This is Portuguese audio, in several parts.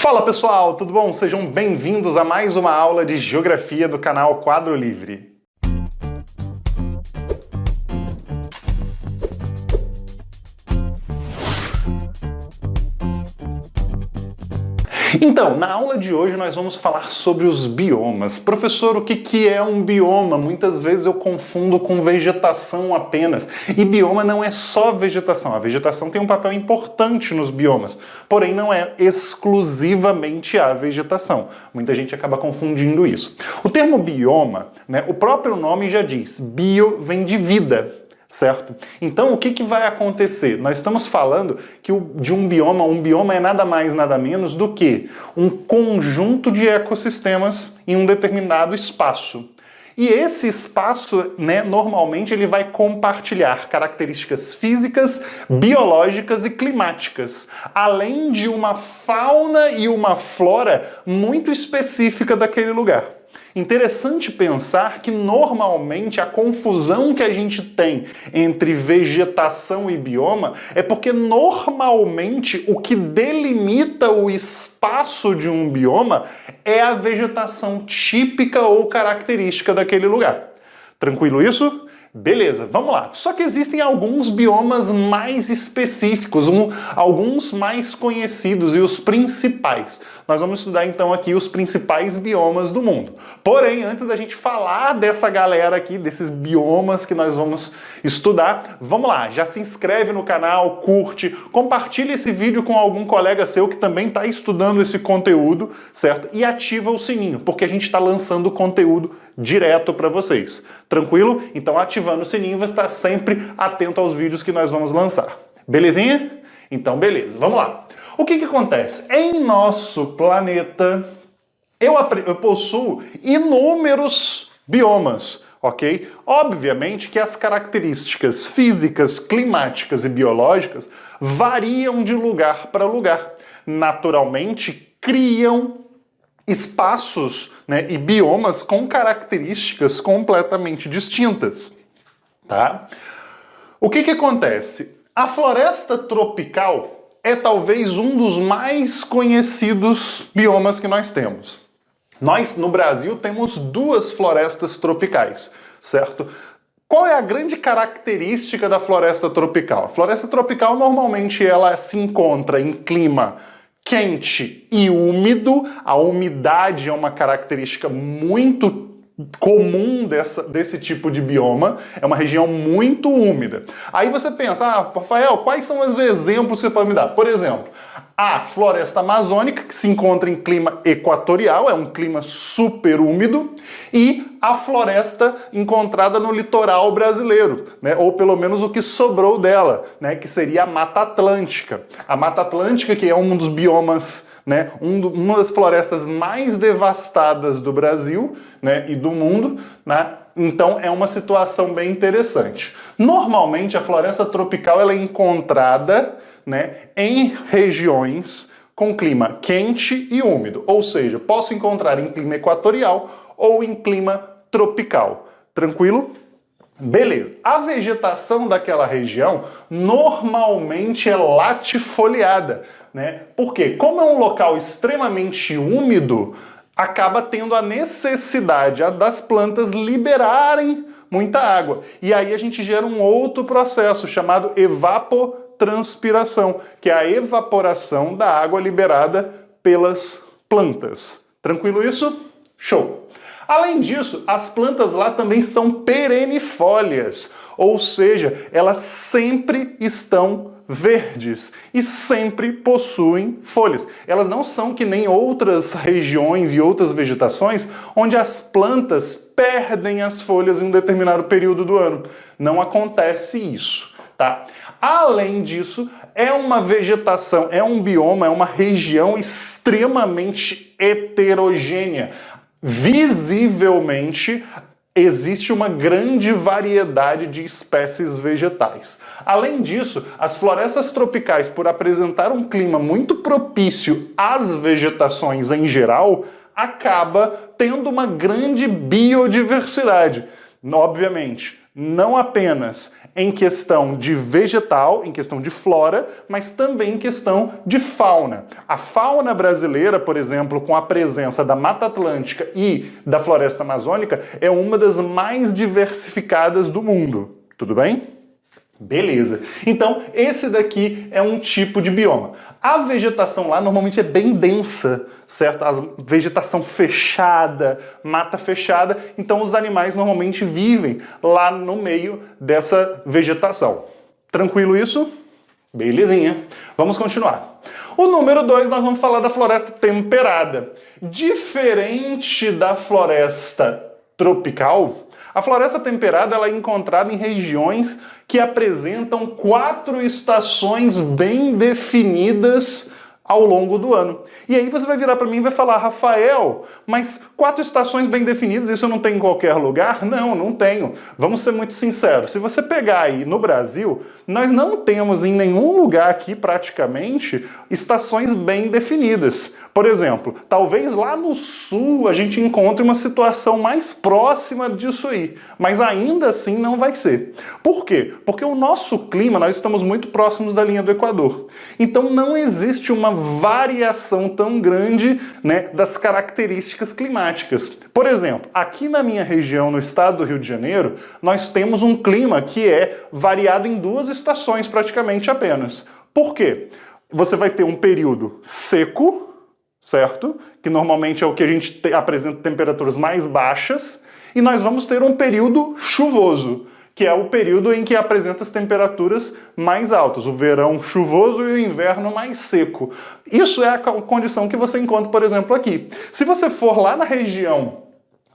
Fala pessoal, tudo bom? Sejam bem-vindos a mais uma aula de Geografia do canal Quadro Livre. Então, na aula de hoje nós vamos falar sobre os biomas. Professor, o que é um bioma? Muitas vezes eu confundo com vegetação apenas. E bioma não é só vegetação. A vegetação tem um papel importante nos biomas, porém não é exclusivamente a vegetação. Muita gente acaba confundindo isso. O termo bioma, o próprio nome já diz, bio vem de vida. Certo? Então, o que vai acontecer? Nós estamos falando de um bioma é nada mais, nada menos do que um conjunto de ecossistemas em um determinado espaço. E esse espaço, normalmente, ele vai compartilhar características físicas, biológicas e climáticas, além de uma fauna e uma flora muito específica daquele lugar. Interessante pensar que normalmente a confusão que a gente tem entre vegetação e bioma é porque normalmente o que delimita o espaço de um bioma é a vegetação típica ou característica daquele lugar. Tranquilo isso? Beleza, vamos lá. Só que existem alguns biomas mais específicos, alguns mais conhecidos e os principais. Nós vamos estudar então aqui os principais biomas do mundo. Porém, antes da gente falar dessa galera aqui, desses biomas que nós vamos estudar, vamos lá, já se inscreve no canal, curte, compartilha esse vídeo com algum colega seu que também está estudando esse conteúdo, certo? E ativa o sininho, porque a gente está lançando conteúdo direto para vocês. Tranquilo? Então, ativando o sininho, você está sempre atento aos vídeos que nós vamos lançar. Belezinha? Então, beleza. Vamos lá. O que acontece? Em nosso planeta, eu possuo inúmeros biomas, ok? Obviamente que as características físicas, climáticas e biológicas variam de lugar para lugar. Naturalmente, criam espaços e biomas com características completamente distintas, tá? O que acontece? A floresta tropical é talvez um dos mais conhecidos biomas que nós temos. Nós, no Brasil, temos duas florestas tropicais, certo? Qual é a grande característica da floresta tropical? A floresta tropical, normalmente, ela se encontra em clima quente e úmido. A umidade é uma característica muito comum desse tipo de bioma, é uma região muito úmida. Aí você pensa, Rafael, quais são os exemplos que você pode me dar? Por exemplo, a floresta amazônica, que se encontra em clima equatorial, é um clima super úmido, e a floresta encontrada no litoral brasileiro, ou pelo menos o que sobrou dela, que seria a Mata Atlântica. A Mata Atlântica, que é um dos biomas, uma das florestas mais devastadas do Brasil e do mundo, Então é uma situação bem interessante. Normalmente a floresta tropical ela é encontrada em regiões com clima quente e úmido, ou seja, posso encontrar em clima equatorial ou em clima tropical. Tranquilo? Beleza. A vegetação daquela região normalmente é latifoliada, Porque como é um local extremamente úmido, acaba tendo a necessidade das plantas liberarem muita água. E aí a gente gera um outro processo chamado evapotranspiração, que é a evaporação da água liberada pelas plantas. Tranquilo isso? Show! Além disso, as plantas lá também são perennifólias, ou seja, elas sempre estão verdes e sempre possuem folhas. Elas não são que nem outras regiões e outras vegetações onde as plantas perdem as folhas em um determinado período do ano. Não acontece isso, tá? Além disso, é uma vegetação, é um bioma, é uma região extremamente heterogênea. Visivelmente, existe uma grande variedade de espécies vegetais. Além disso, as florestas tropicais, por apresentar um clima muito propício às vegetações em geral, acaba tendo uma grande biodiversidade. Obviamente, não apenas em questão de vegetal, em questão de flora, mas também em questão de fauna. A fauna brasileira, por exemplo, com a presença da Mata Atlântica e da Floresta Amazônica, é uma das mais diversificadas do mundo. Tudo bem? Beleza. Então, esse daqui é um tipo de bioma. A vegetação lá normalmente é bem densa, certo? A vegetação fechada, mata fechada, então os animais normalmente vivem lá no meio dessa vegetação. Tranquilo isso? Belezinha. Vamos continuar. O número 2, nós vamos falar da floresta temperada. Diferente da floresta tropical, a floresta temperada ela é encontrada em regiões que apresentam 4 estações bem definidas ao longo do ano. E aí você vai virar para mim e vai falar, Rafael, mas 4 estações bem definidas, isso não tem em qualquer lugar? Não, não tenho. Vamos ser muito sinceros. Se você pegar aí no Brasil, nós não temos em nenhum lugar aqui, praticamente, estações bem definidas. Por exemplo, talvez lá no sul a gente encontre uma situação mais próxima disso aí, mas ainda assim não vai ser. Por quê? Porque o nosso clima, nós estamos muito próximos da linha do Equador. Então não existe uma variação tão grande, né, das características climáticas. Por exemplo, aqui na minha região, no estado do Rio de Janeiro, nós temos um clima que é variado em 2 estações praticamente apenas. Por quê? Você vai ter um período seco, certo? Que normalmente é o que a gente apresenta temperaturas mais baixas, e nós vamos ter um período chuvoso, que é o período em que apresenta as temperaturas mais altas, o verão chuvoso e o inverno mais seco. Isso é a condição que você encontra, por exemplo, aqui. Se você for lá na região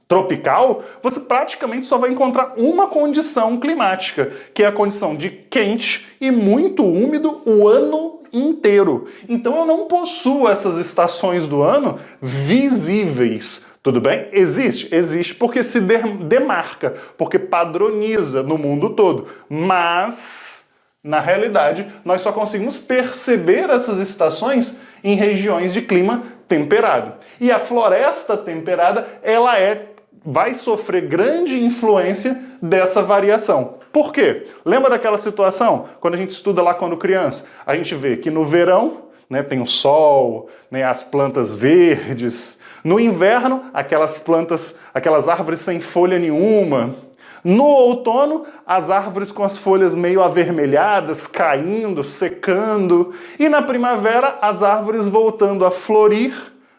tropical, você praticamente só vai encontrar uma condição climática, que é a condição de quente e muito úmido o ano inteiro. Então eu não possuo essas estações do ano visíveis. Tudo bem? Existe? Existe porque se demarca, porque padroniza no mundo todo. Mas, na realidade, nós só conseguimos perceber essas estações em regiões de clima temperado. E a floresta temperada, ela vai sofrer grande influência dessa variação. Por quê? Lembra daquela situação? Quando a gente estuda lá quando criança, a gente vê que no verão, né, tem o sol, né, as plantas verdes. No inverno, aquelas plantas, aquelas árvores sem folha nenhuma. No outono, as árvores com as folhas meio avermelhadas, caindo, secando. E na primavera, as árvores voltando a florir,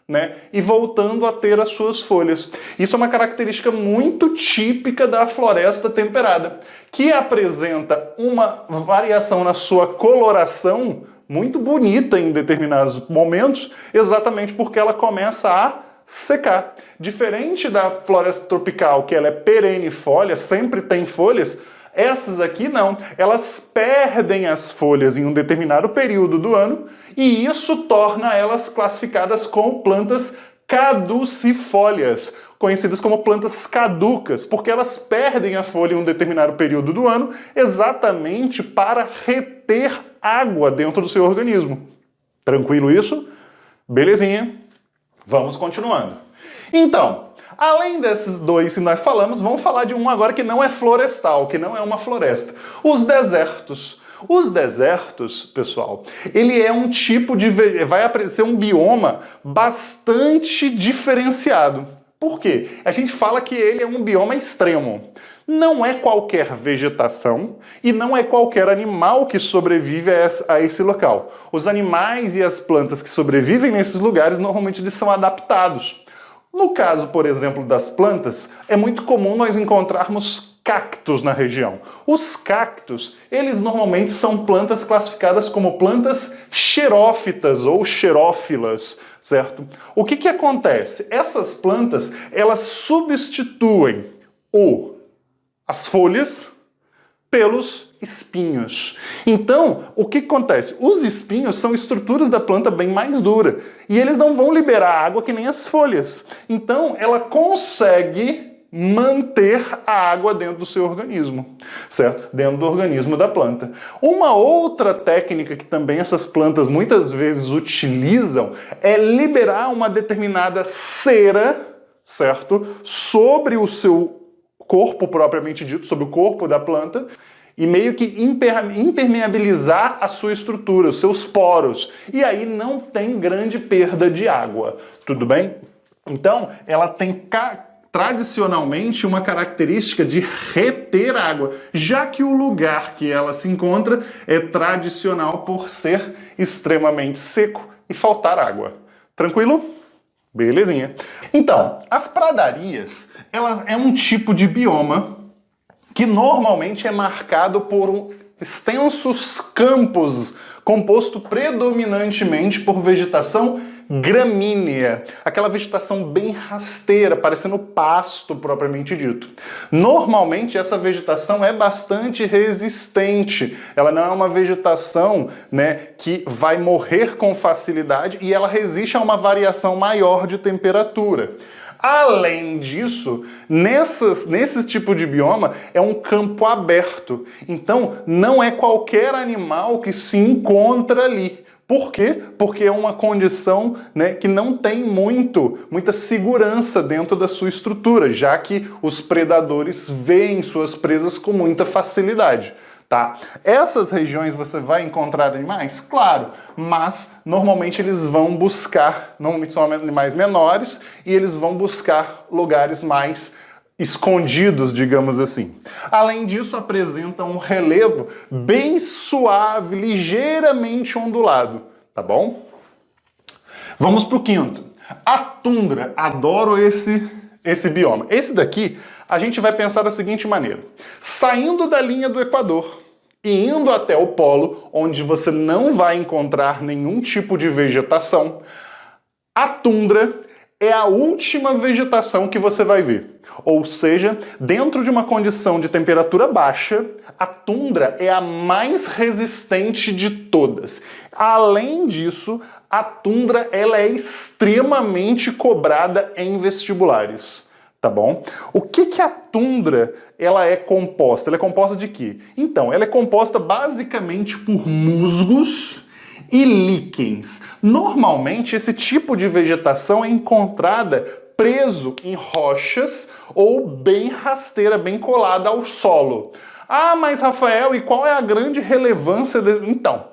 né, e voltando a ter as suas folhas. Isso é uma característica muito típica da floresta temperada, que apresenta uma variação na sua coloração muito bonita em determinados momentos, exatamente porque ela começa a secar. Diferente da floresta tropical, que ela é perennifolha, sempre tem folhas, essas aqui não. Elas perdem as folhas em um determinado período do ano e isso torna elas classificadas como plantas caducifólias, conhecidas como plantas caducas, porque elas perdem a folha em um determinado período do ano exatamente para reter água dentro do seu organismo. Tranquilo isso? Belezinha. Vamos continuando. Então, além desses 2 que nós falamos, vamos falar de um agora que não é florestal, que não é uma floresta. Os desertos. Os desertos, pessoal, ele é um tipo de... vai aparecer um bioma bastante diferenciado. Por quê? A gente fala que ele é um bioma extremo. Não é qualquer vegetação e não é qualquer animal que sobrevive a esse local. Os animais e as plantas que sobrevivem nesses lugares, normalmente eles são adaptados. No caso, por exemplo, das plantas, é muito comum nós encontrarmos cactos na região. Os cactos, eles normalmente são plantas classificadas como plantas xerófitas ou xerófilas, certo? O que acontece? Essas plantas, elas substituem as folhas pelos espinhos. Então, o que acontece? Os espinhos são estruturas da planta bem mais dura e eles não vão liberar água que nem as folhas. Então, ela consegue manter a água dentro do seu organismo, certo? Dentro do organismo da planta. Uma outra técnica que também essas plantas muitas vezes utilizam é liberar uma determinada cera, certo? Sobre o seu corpo propriamente dito, sobre o corpo da planta, e meio que impermeabilizar a sua estrutura, os seus poros. E aí não tem grande perda de água, tudo bem? Então, ela tem tradicionalmente uma característica de reter água, já que o lugar que ela se encontra é tradicional por ser extremamente seco e faltar água. Tranquilo? Belezinha. Então, as pradarias, ela é um tipo de bioma que normalmente é marcado por extensos campos, composto predominantemente por vegetação gramínea, aquela vegetação bem rasteira, parecendo pasto propriamente dito. Normalmente essa vegetação é bastante resistente, ela não é uma vegetação, que vai morrer com facilidade e ela resiste a uma variação maior de temperatura. Além disso, nesse tipo de bioma é um campo aberto, então não é qualquer animal que se encontra ali. Por quê? Porque é uma condição que não tem muita segurança dentro da sua estrutura, já que os predadores veem suas presas com muita facilidade. Tá? Essas regiões você vai encontrar animais? Claro, mas normalmente eles vão buscar, normalmente são animais menores, e eles vão buscar lugares mais escondidos, digamos assim. Além disso, apresenta um relevo bem suave, ligeiramente ondulado, tá bom? Vamos para o quinto. A tundra. Adoro esse bioma. Esse daqui, a gente vai pensar da seguinte maneira. Saindo da linha do Equador e indo até o polo, onde você não vai encontrar nenhum tipo de vegetação, a tundra é a última vegetação que você vai ver. Ou seja, dentro de uma condição de temperatura baixa, a tundra é a mais resistente de todas. Além disso, a tundra ela é extremamente cobrada em vestibulares. Tá bom? O que a tundra ela é composta? Ela é composta de quê? Então, ela é composta basicamente por musgos e líquens. Normalmente, esse tipo de vegetação é encontrada preso em rochas ou bem rasteira, bem colada ao solo. Ah, mas Rafael, e qual é a grande relevância desse... Então,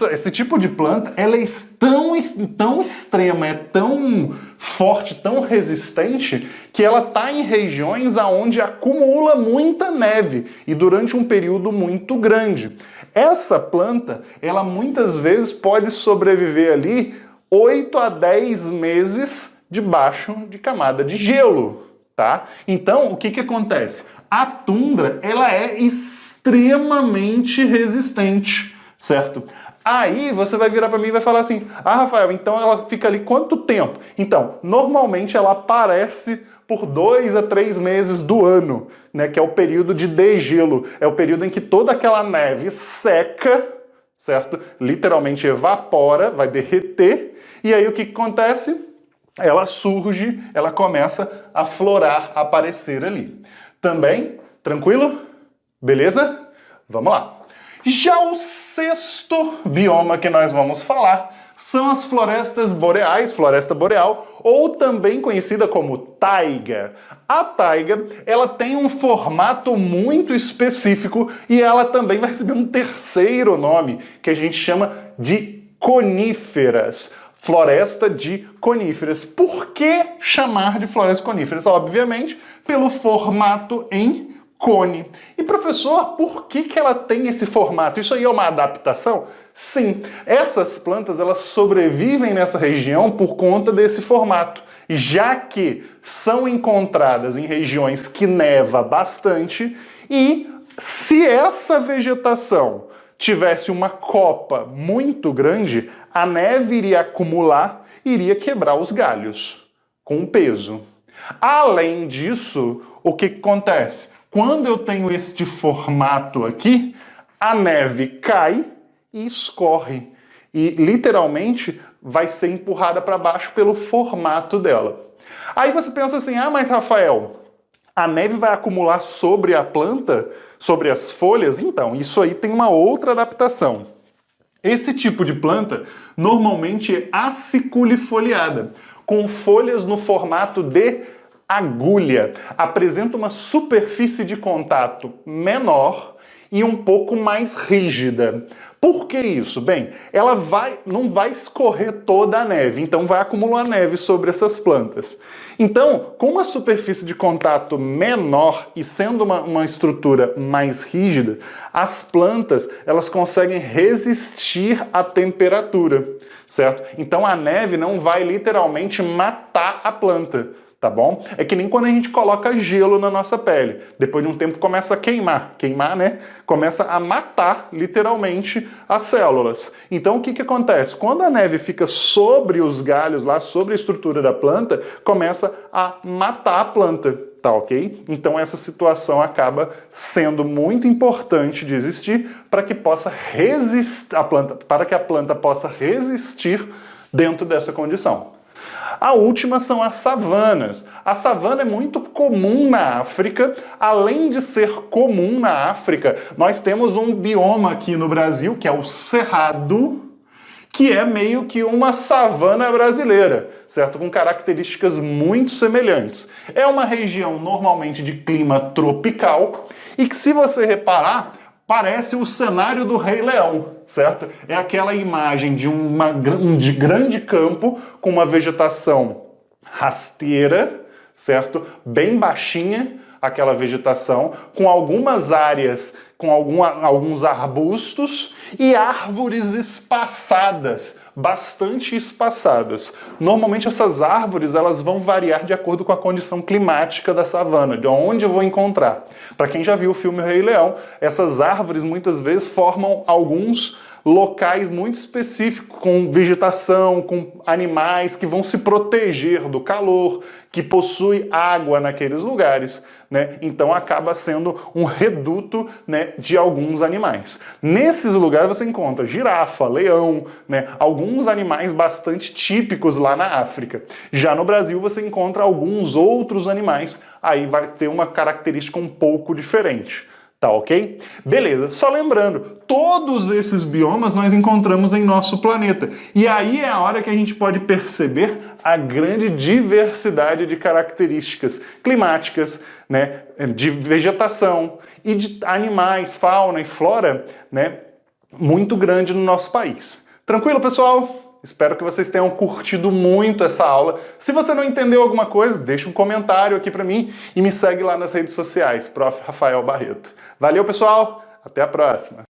esse tipo de planta, ela é tão extrema, é tão forte, tão resistente, que ela está em regiões onde acumula muita neve e durante um período muito grande. Essa planta, ela muitas vezes pode sobreviver ali 8 a 10 meses debaixo de camada de gelo, tá? Então, o que acontece? A tundra, ela é extremamente resistente, certo? Aí você vai virar para mim e vai falar assim, Rafael, então ela fica ali quanto tempo? Então, normalmente ela aparece por 2 a 3 meses do ano, que é o período de degelo, é o período em que toda aquela neve seca, certo? Literalmente evapora, vai derreter, e aí o que acontece? Ela surge, ela começa a florar, a aparecer ali. Também, tranquilo? Beleza? Vamos lá. Já o sexto bioma que nós vamos falar são as florestas boreais, floresta boreal, ou também conhecida como taiga. A taiga, ela tem um formato muito específico e ela também vai receber um terceiro nome, que a gente chama de coníferas. Floresta de coníferas. Por que chamar de floresta de coníferas? Obviamente, pelo formato em cone. E professor, por que ela tem esse formato? Isso aí é uma adaptação? Sim, essas plantas elas sobrevivem nessa região por conta desse formato, já que são encontradas em regiões que neva bastante e se essa vegetação tivesse uma copa muito grande, a neve iria acumular e iria quebrar os galhos com o peso. Além disso, o que acontece? Quando eu tenho este formato aqui, a neve cai e escorre. E literalmente vai ser empurrada para baixo pelo formato dela. Aí você pensa assim, mas Rafael, a neve vai acumular sobre a planta, sobre as folhas? Então, isso aí tem uma outra adaptação. Esse tipo de planta normalmente é aciculifoliada, com folhas no formato de agulha apresenta uma superfície de contato menor e um pouco mais rígida. Por que isso? Bem, ela não vai escorrer toda a neve, então vai acumular neve sobre essas plantas. Então, com uma superfície de contato menor e sendo uma estrutura mais rígida, as plantas elas conseguem resistir à temperatura, certo? Então a neve não vai literalmente matar a planta. Tá bom? É que nem quando a gente coloca gelo na nossa pele. Depois de um tempo começa a queimar. Queimar, né? Começa a matar, literalmente, as células. Então o que acontece? Quando a neve fica sobre os galhos, lá sobre a estrutura da planta, começa a matar a planta. Tá ok? Então essa situação acaba sendo muito importante de existir para que possa resistir para que a planta possa resistir dentro dessa condição. A última são as savanas. A savana é muito comum na África. Além de ser comum na África, nós temos um bioma aqui no Brasil, que é o Cerrado, que é meio que uma savana brasileira, certo? Com características muito semelhantes. É uma região normalmente de clima tropical e que, se você reparar, parece o cenário do Rei Leão, certo? É aquela imagem de de grande campo com uma vegetação rasteira, certo? Bem baixinha, aquela vegetação, com algumas áreas, com alguns arbustos e árvores espaçadas, bastante espaçadas. Normalmente essas árvores elas vão variar de acordo com a condição climática da savana, de onde eu vou encontrar. Para quem já viu o filme Rei Leão, essas árvores muitas vezes formam alguns locais muito específicos, com vegetação, com animais que vão se proteger do calor, que possui água naqueles lugares, né? Então acaba sendo um reduto, né, de alguns animais. Nesses lugares você encontra girafa, leão, né, alguns animais bastante típicos lá na África. Já no Brasil você encontra alguns outros animais, aí vai ter uma característica um pouco diferente. Tá ok? Beleza, só lembrando, todos esses biomas nós encontramos em nosso planeta. E aí é a hora que a gente pode perceber a grande diversidade de características climáticas, né, de vegetação e de animais, fauna e flora, né, muito grande no nosso país. Tranquilo, pessoal? Espero que vocês tenham curtido muito essa aula. Se você não entendeu alguma coisa, deixa um comentário aqui para mim e me segue lá nas redes sociais, Prof. Rafael Barreto. Valeu, pessoal! Até a próxima!